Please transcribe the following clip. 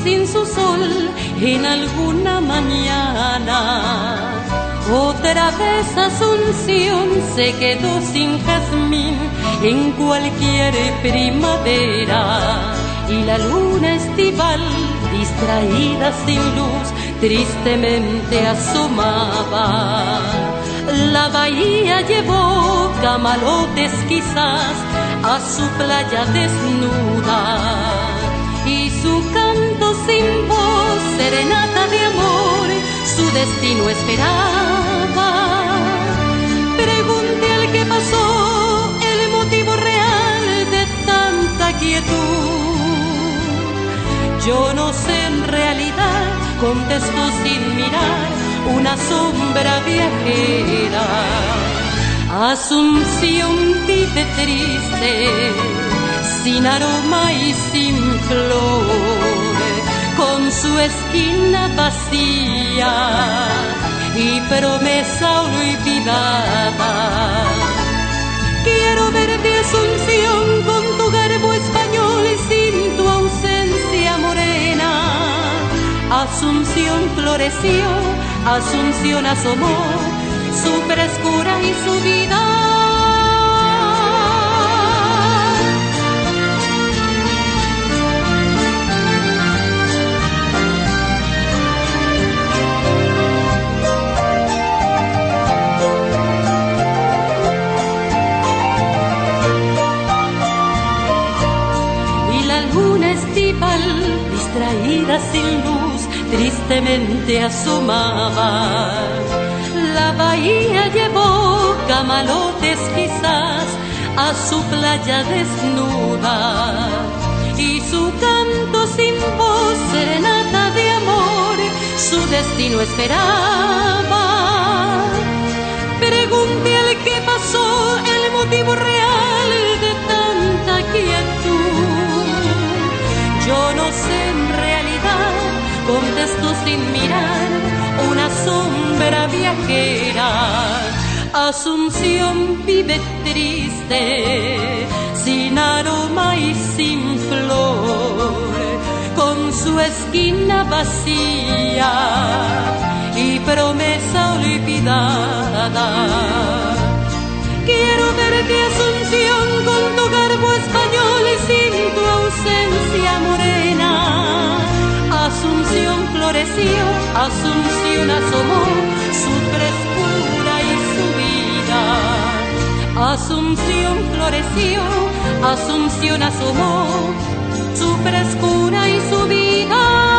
sin su sol en alguna mañana. Otra vez Asunción se quedó sin jazmín en cualquier primavera, y la luna estival, distraída sin luz, tristemente asomaba. La bahía llevó camalotes quizás a su playa desnuda, y su canto sin voz, serenata de amor, su destino esperaba. Pregunte al que pasó el motivo real de tanta quietud. Yo no sé en realidad, contestó sin mirar una sombra viajera. Asunción vive triste, sin aroma y sin flor, con su esquina vacía y promesa olvidada. Quiero verte, Asunción, con tu garbo español y sin tu ausencia morena. Asunción floreció, Asunción asomó su frescura y su vida. Distraída sin luz, tristemente asomaba. La bahía llevó camalotes quizás a su playa desnuda, y su canto sin voz, serenata de amor, su destino esperaba. Pregunte al que pasó el motivo real de tanta quietud. Yo no sé en realidad, contestó sin mirar una sombra viajera. Asunción vive triste, sin aroma y sin flor, con su esquina vacía y promesa olvidada. Quiero verte, Asunción, con tu garbo español y sin tu ausencia morena. Asunción floreció, Asunción asomó su frescura y su vida. Asunción floreció, Asunción asomó su frescura y su vida.